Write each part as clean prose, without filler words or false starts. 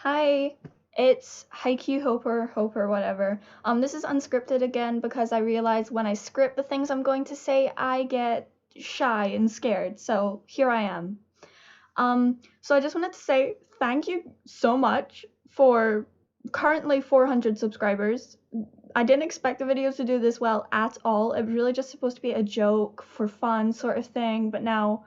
Hi, it's Haikyuu Hoper, whatever. This is unscripted again because I realize when I script the things I'm going to say, I get shy and scared. So here I am. So I just wanted to say thank you so much for currently 400 subscribers. I didn't expect the videos to do this well at all. It was really just supposed to be a joke for fun sort of thing, but now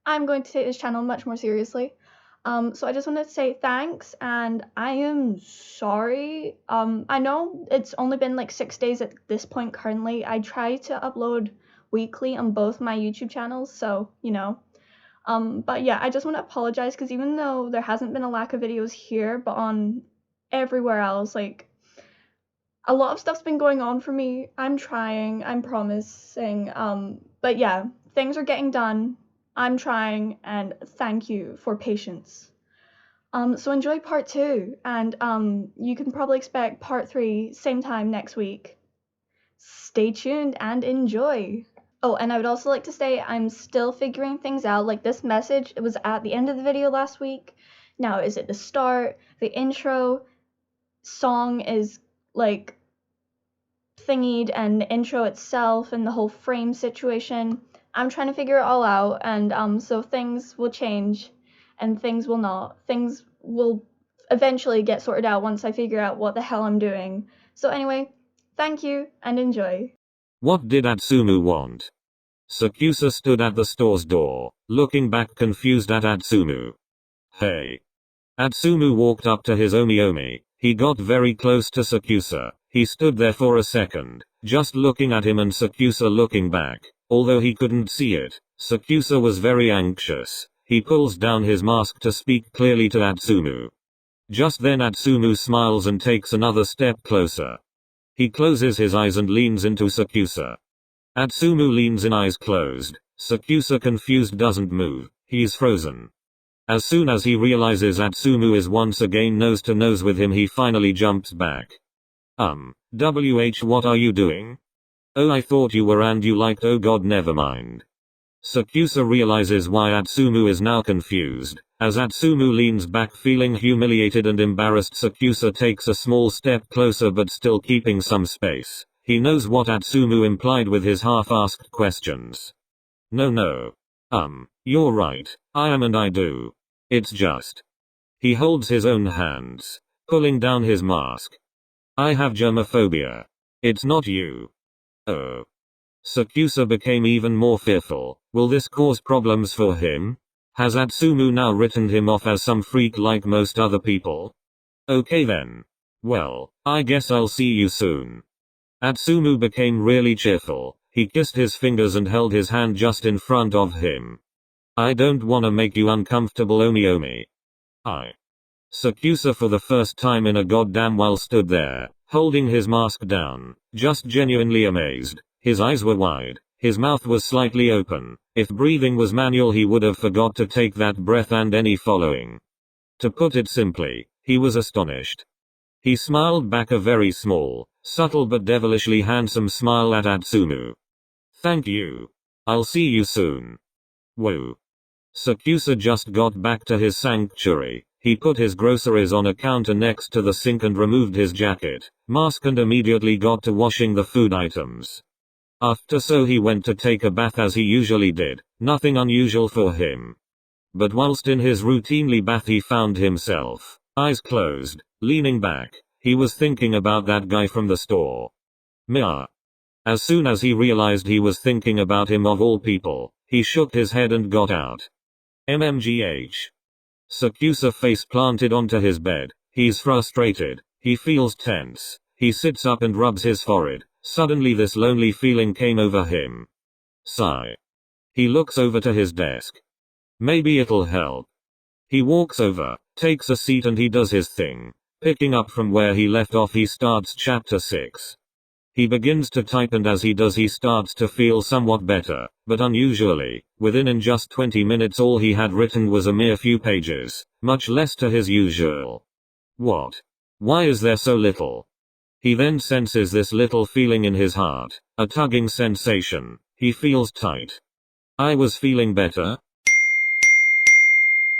I'm going to take this channel much more seriously. So I just wanted to say thanks, and I am sorry. I know it's only been like 6 days at this point currently. I try to upload weekly on both my YouTube channels, so you know. But yeah, I just want to apologize because even though there hasn't been a lack of videos here, but on everywhere else, like a lot of stuff's been going on for me. I'm trying, I'm promising. But yeah, things are getting done. I'm trying, and thank you for patience. So enjoy part two, and you can probably expect part three same time next week. Stay tuned and enjoy. Oh, and I would also like to say I'm still figuring things out. Like this message, it was at the end of the video last week. Now, is it the start? The intro song is like thingied, and the intro itself and the whole frame situation. I'm trying to figure it all out, and so things will change and things will not. Things will eventually get sorted out once I figure out what the hell I'm doing. So anyway, thank you and enjoy. What did Atsumu want? SakuAtsu stood at the store's door, looking back confused at Atsumu. Hey. Atsumu walked up to his Omi. He got very close to SakuAtsu. He stood there for a second, just looking at him and SakuAtsu looking back. Although he couldn't see it, SakuAtsu was very anxious. He pulls down his mask to speak clearly to Atsumu. Just then Atsumu smiles and takes another step closer. He closes his eyes and leans into SakuAtsu. Atsumu leans in, eyes closed. SakuAtsu confused doesn't move. He's frozen. As soon as he realizes Atsumu is once again nose to nose with him, he finally jumps back. What are you doing? Oh, I thought you were and you liked, oh god, never mind. SakuAtsu realizes why Atsumu is now confused. As Atsumu leans back feeling humiliated and embarrassed, SakuAtsu takes a small step closer but still keeping some space. He knows what Atsumu implied with his half-asked questions. No. You're right. I am and I do. It's just. He holds his own hands, pulling down his mask. I have germophobia. It's not you. Oh. SakuAtsu became even more fearful. Will this cause problems for him? Has Atsumu now written him off as some freak like most other people? Okay then. Well, I guess I'll see you soon. Atsumu became really cheerful. He kissed his fingers and held his hand just in front of him. I don't wanna make you uncomfortable, Omi. SakuAtsu for the first time in a goddamn while stood there, holding his mask down, just genuinely amazed. His eyes were wide, his mouth was slightly open. If breathing was manual, he would have forgot to take that breath and any following. To put it simply, he was astonished. He smiled back a very small, subtle but devilishly handsome smile at Atsumu. Thank you. I'll see you soon. Whoa. SakuAtsu just got back to his sanctuary. He put his groceries on a counter next to the sink and removed his jacket, mask and immediately got to washing the food items. After so he went to take a bath as he usually did, nothing unusual for him. But whilst in his routinely bath he found himself, eyes closed, leaning back. He was thinking about that guy from the store. Mia. As soon as he realized he was thinking about him of all people, he shook his head and got out. MMGH. SakuAtsu face planted onto his bed. He's frustrated. He feels tense. He sits up and rubs his forehead. Suddenly this lonely feeling came over him. Sigh. He looks over to his desk. Maybe it'll help. He walks over, takes a seat and he does his thing. Picking up from where he left off, he starts chapter 6. He begins to type and as he does he starts to feel somewhat better, but unusually, within just 20 minutes all he had written was a mere few pages, much less to his usual. What? Why is there so little? He then senses this little feeling in his heart, a tugging sensation. He feels tight. I was feeling better.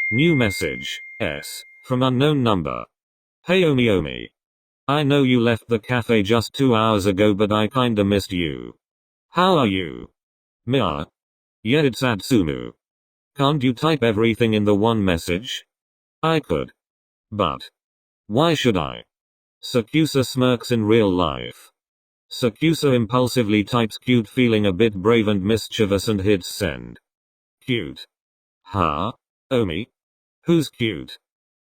New message. S. From unknown number. Hey Omi. I know you left the cafe just 2 hours ago, but I kinda missed you. How are you? Mia. Yeah, it's Atsumu. Can't you type everything in the one message? I could. But. Why should I? SakuAtsu smirks in real life. SakuAtsu impulsively types cute, feeling a bit brave and mischievous, and hits send. Cute. Huh? Omi? Who's cute?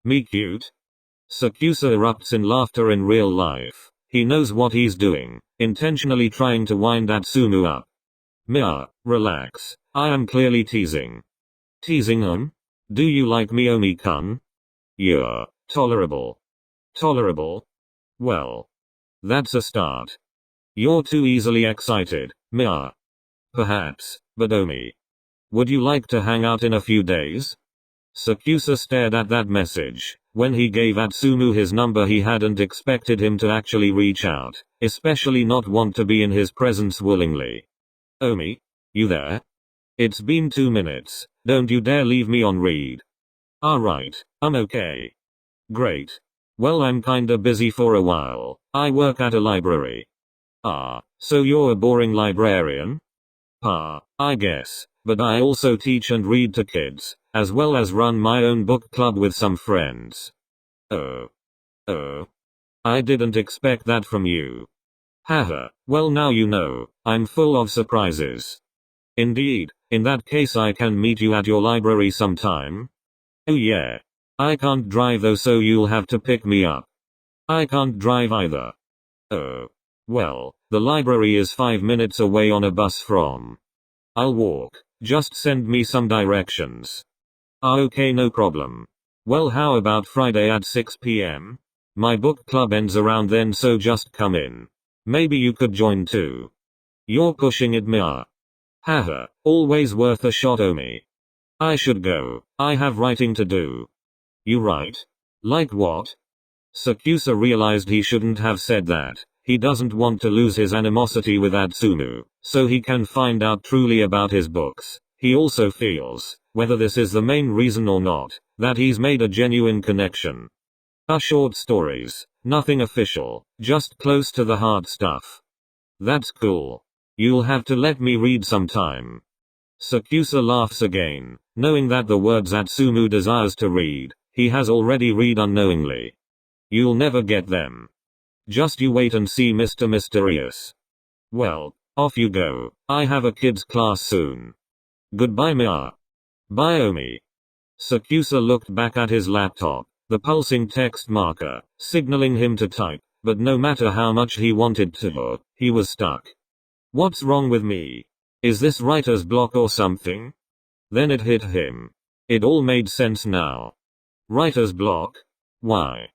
Me cute? SakuAtsu erupts in laughter in real life. He knows what he's doing, intentionally trying to wind Atsumu up. Mia, relax. I am clearly teasing. Teasing him? Do you like me, Omi-kun? Yeah, tolerable. Tolerable? Well. That's a start. You're too easily excited, Mia. Perhaps, but Omi. Would you like to hang out in a few days? SakuAtsu stared at that message. When he gave Atsumu his number, he hadn't expected him to actually reach out, especially not want to be in his presence willingly. Omi? You there? It's been 2 minutes, don't you dare leave me on read. Alright, I'm okay. Great. Well, I'm kinda busy for a while. I work at a library. Ah, so you're a boring librarian? I guess, but I also teach and read to kids, as well as run my own book club with some friends. Oh. I didn't expect that from you. Haha, well now you know, I'm full of surprises. Indeed, in that case I can meet you at your library sometime. Oh yeah. I can't drive though, so you'll have to pick me up. I can't drive either. Oh. Well, the library is 5 minutes away on a bus from. I'll walk, just send me some directions. Okay, no problem. Well, how about Friday at 6 p.m? My book club ends around then, so just come in. Maybe you could join too. You're pushing it, Mia. Haha, always worth a shot, Omi. I should go, I have writing to do. You write? Like what? SakuAtsu realized he shouldn't have said that. He doesn't want to lose his animosity with Atsumu, so he can find out truly about his books. He also feels, whether this is the main reason or not, that he's made a genuine connection. Short stories, nothing official, just close to the heart stuff. That's cool. You'll have to let me read sometime. SakuAtsu laughs again, knowing that the words Atsumu desires to read, he has already read unknowingly. You'll never get them. Just you wait and see, Mr. Mysterious. Well, off you go, I have a kids class soon. Goodbye, Mia. Bye, Omi. SakuAtsu looked back at his laptop, the pulsing text marker, signaling him to type, but no matter how much he wanted to, he was stuck. What's wrong with me? Is this writer's block or something? Then it hit him. It all made sense now. Writer's block? Why?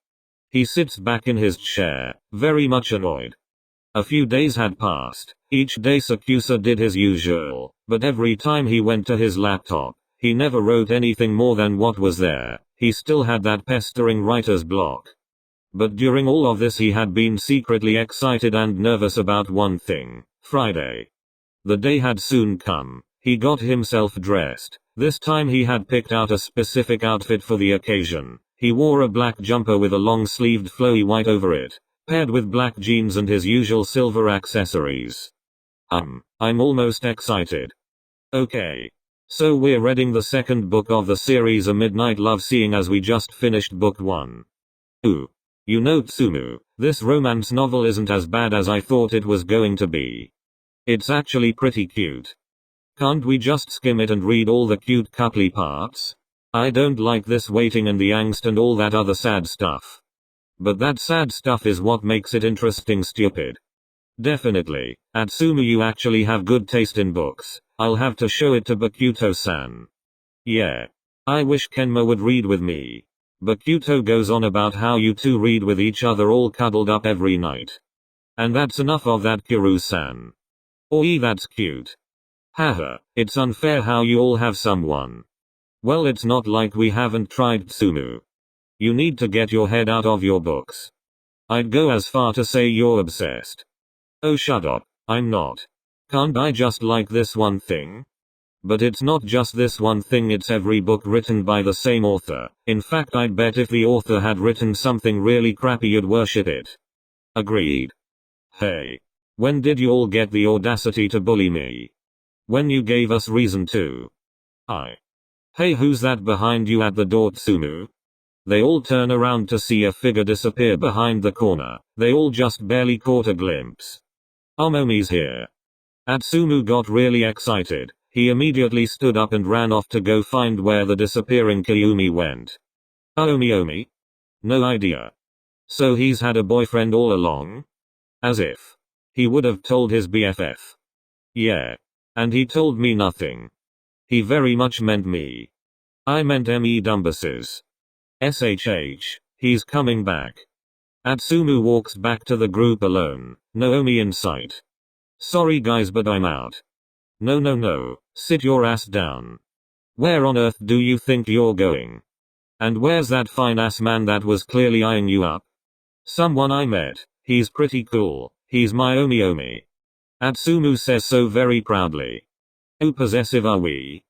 He sits back in his chair, very much annoyed. A few days had passed. Each day SakuAtsu did his usual, but every time he went to his laptop, he never wrote anything more than what was there. He still had that pestering writer's block. But during all of this he had been secretly excited and nervous about one thing: Friday. The day had soon come. He got himself dressed. This time he had picked out a specific outfit for the occasion. He wore a black jumper with a long-sleeved flowy white over it, paired with black jeans and his usual silver accessories. I'm almost excited. Okay. So we're reading the second book of the series, A Midnight Love, seeing as we just finished book 1. Ooh. You know, Tsumu, this romance novel isn't as bad as I thought it was going to be. It's actually pretty cute. Can't we just skim it and read all the cute coupley parts? I don't like this waiting and the angst and all that other sad stuff. But that sad stuff is what makes it interesting, stupid. Definitely, Atsumu, you actually have good taste in books. I'll have to show it to Bakuto-san. Yeah. I wish Kenma would read with me. Bakuto goes on about how you two read with each other all cuddled up every night. And that's enough of that, Kuru-san. Oi, that's cute. Haha, it's unfair how you all have someone. Well, it's not like we haven't tried, Tsumu. You need to get your head out of your books. I'd go as far to say you're obsessed. Oh, shut up, I'm not. Can't I just like this one thing? But it's not just this one thing, it's every book written by the same author. In fact, I'd bet if the author had written something really crappy you'd worship it. Agreed. Hey. When did you all get the audacity to bully me? When you gave us reason to. Hey, who's that behind you at the door, Tsumu? They all turn around to see a figure disappear behind the corner. They all just barely caught a glimpse. Omomi's here. Atsumu got really excited. He immediately stood up and ran off to go find where the disappearing Kayumi went. Omi? No idea. So he's had a boyfriend all along? As if. He would have told his BFF. Yeah. And he told me nothing. He very much meant me. I meant me dumbuses. SHH, he's coming back. Atsumu walks back to the group alone, Naomi in sight. Sorry guys, but I'm out. No, sit your ass down. Where on earth do you think you're going? And where's that fine ass man that was clearly eyeing you up? Someone I met, he's pretty cool, he's my Omi. Atsumu says so very proudly. Oh, possessive are we?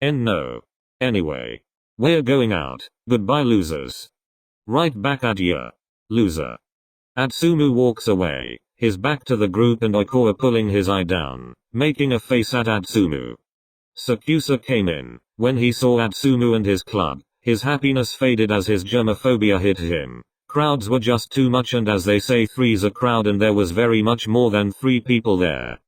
No. Anyway. We're going out, goodbye losers. Right back at ya. Loser. Atsumu walks away, his back to the group and Oikawa pulling his eye down, making a face at Atsumu. SakuAtsu came in. When he saw Atsumu and his club, his happiness faded as his germophobia hit him. Crowds were just too much, and as they say, three's a crowd, and there was very much more than 3 people there.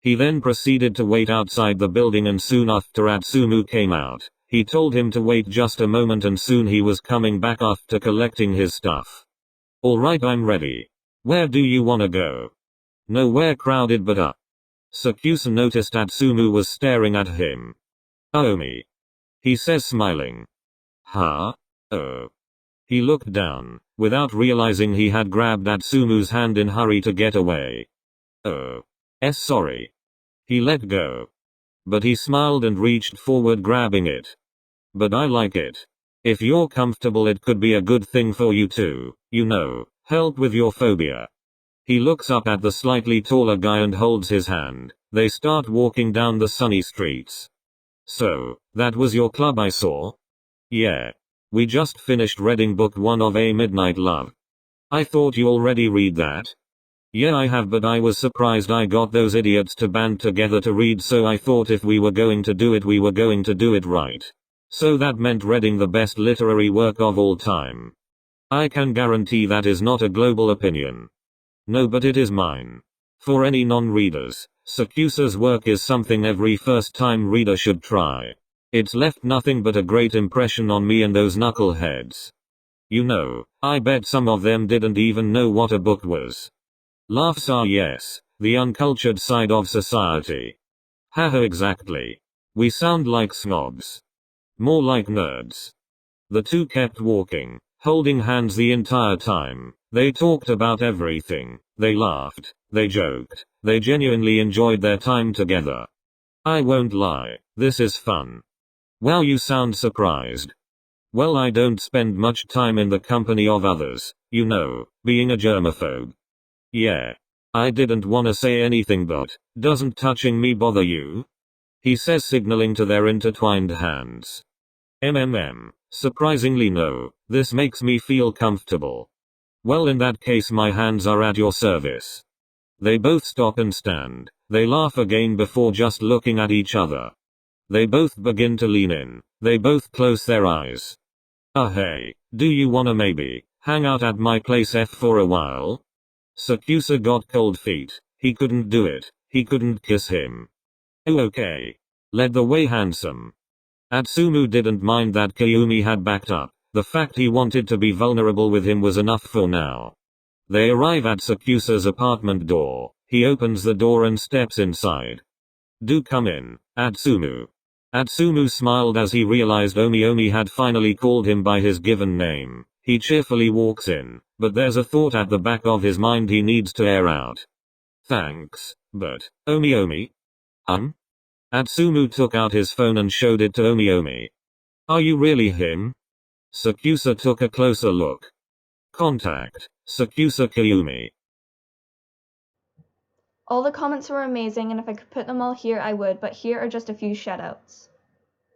He then proceeded to wait outside the building, and soon after Atsumu came out. He told him to wait just a moment and soon he was coming back after collecting his stuff. Alright, I'm ready. Where do you wanna go? Nowhere crowded but up. SakuAtsu noticed Atsumu was staring at him. Omi. He says smiling. Huh? Oh. He looked down, without realizing he had grabbed Atsumu's hand in hurry to get away. Oh. Sorry. He let go. But he smiled and reached forward grabbing it. But I like it. If you're comfortable, it could be a good thing for you too, help with your phobia. He looks up at the slightly taller guy and holds his hand. They start walking down the sunny streets. So, that was your club I saw? Yeah. We just finished reading book 1 of A Midnight Love. I thought you already read that? Yeah, I have, but I was surprised I got those idiots to band together to read, so I thought if we were going to do it, we were going to do it right. So that meant reading the best literary work of all time. I can guarantee that is not a global opinion. No, but it is mine. For any non-readers, SakuAtsu's work is something every first-time reader should try. It's left nothing but a great impression on me and those knuckleheads. I bet some of them didn't even know what a book was. Laughs are yes, the uncultured side of society. Haha, exactly. We sound like snobs. More like nerds. The two kept walking, holding hands the entire time. They talked about everything. They laughed. They joked. They genuinely enjoyed their time together. I won't lie, this is fun. Wow, you sound surprised. Well, I don't spend much time in the company of others, being a germaphobe. Yeah. I didn't wanna say anything, but, doesn't touching me bother you? He says, signaling to their intertwined hands. Surprisingly no, this makes me feel comfortable. Well, in that case my hands are at your service. They both stop and stand. They laugh again before just looking at each other. They both begin to lean in. They both close their eyes. Hey, do you wanna maybe hang out at my place for a while? SakuAtsu got cold feet. He couldn't do it. He couldn't kiss him. Oh, okay. Led the way, handsome. Atsumu didn't mind that Kayumi had backed up. The fact he wanted to be vulnerable with him was enough for now. They arrive at SakuAtsu's apartment door. He opens the door and steps inside. Do come in, Atsumu. Atsumu smiled as he realized Omi had finally called him by his given name. He cheerfully walks in, but there's a thought at the back of his mind he needs to air out. Thanks, but, Omi? Atsumu took out his phone and showed it to Omi. Are you really him? SakuAtsu took a closer look. Contact, SakuAtsu Kayumi. All the comments were amazing, and if I could put them all here, I would, but here are just a few shoutouts.